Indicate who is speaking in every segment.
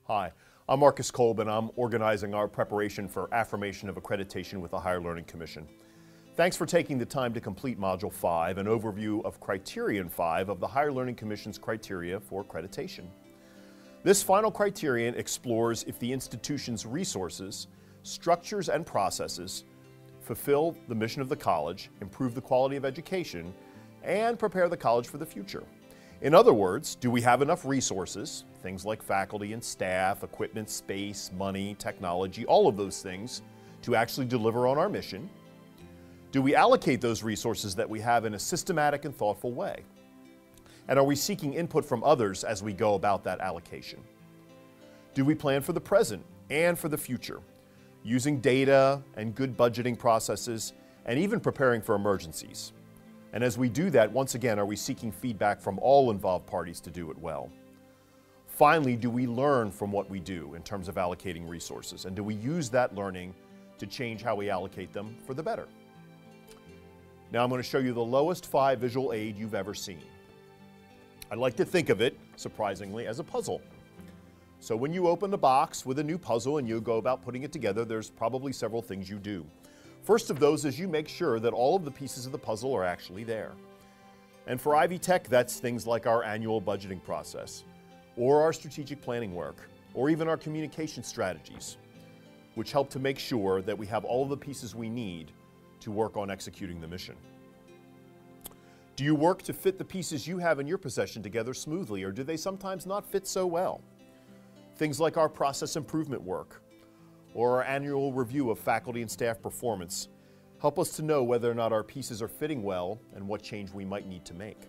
Speaker 1: Hi, I'm Marcus Kolb, and I'm organizing our preparation for affirmation of accreditation with the Higher Learning Commission. Thanks for taking the time to complete Module 5, an overview of Criterion 5 of the Higher Learning Commission's criteria for accreditation. This final criterion explores if the institution's resources, structures, and processes fulfill the mission of the college, improve the quality of education, and prepare the college for the future. In other words, do we have enough resources, things like faculty and staff, equipment, space, money, technology, all of those things, to actually deliver on our mission? Do we allocate those resources that we have in a systematic and thoughtful way? And are we seeking input from others as we go about that allocation? Do we plan for the present and for the future, using data and good budgeting processes, and even preparing for emergencies? And as we do that, once again, are we seeking feedback from all involved parties to do it well? Finally, do we learn from what we do in terms of allocating resources? And do we use that learning to change how we allocate them for the better? Now I'm going to show you the lowest 5 visual aid you've ever seen. I like to think of it, surprisingly, as a puzzle. So when you open the box with a new puzzle and you go about putting it together, there's probably several things you do. First of those is you make sure that all of the pieces of the puzzle are actually there. And for Ivy Tech, that's things like our annual budgeting process, or our strategic planning work, or even our communication strategies, which help to make sure that we have all of the pieces we need to work on executing the mission. Do you work to fit the pieces you have in your possession together smoothly, or do they sometimes not fit so well? Things like our process improvement work, or our annual review of faculty and staff performance help us to know whether or not our pieces are fitting well and what change we might need to make.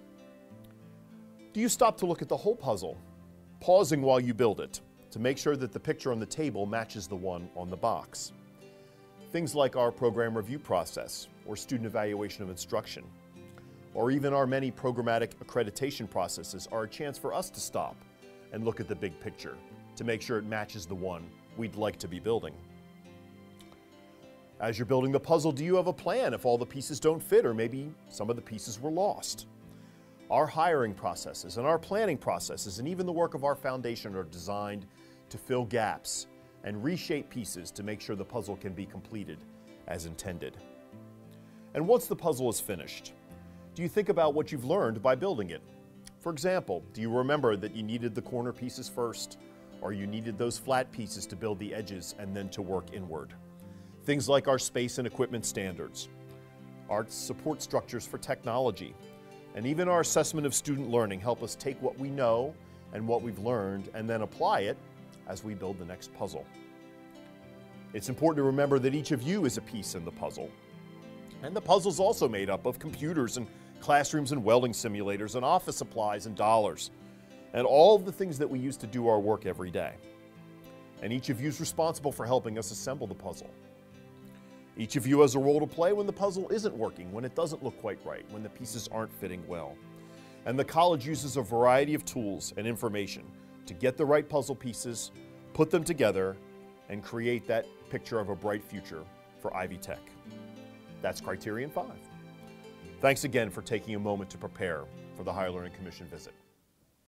Speaker 1: Do you stop to look at the whole puzzle, pausing while you build it, to make sure that the picture on the table matches the one on the box? Things like our program review process, or student evaluation of instruction, or even our many programmatic accreditation processes are a chance for us to stop and look at the big picture to make sure it matches the one we'd like to be building. As you're building the puzzle, do you have a plan if all the pieces don't fit, or maybe some of the pieces were lost? Our hiring processes and our planning processes and even the work of our foundation are designed to fill gaps and reshape pieces to make sure the puzzle can be completed as intended. And once the puzzle is finished, do you think about what you've learned by building it? For example, do you remember that you needed the corner pieces first, or you needed those flat pieces to build the edges and then to work inward? Things like our space and equipment standards, our support structures for technology, and even our assessment of student learning help us take what we know and what we've learned and then apply it as we build the next puzzle. It's important to remember that each of you is a piece in the puzzle. And the puzzle's also made up of computers and classrooms and welding simulators and office supplies and dollars, and all of the things that we use to do our work every day. And each of you is responsible for helping us assemble the puzzle. Each of you has a role to play when the puzzle isn't working, when it doesn't look quite right, when the pieces aren't fitting well. And the college uses a variety of tools and information to get the right puzzle pieces, put them together, and create that picture of a bright future for Ivy Tech. That's Criterion 5. Thanks again for taking a moment to prepare for the Higher Learning Commission visit.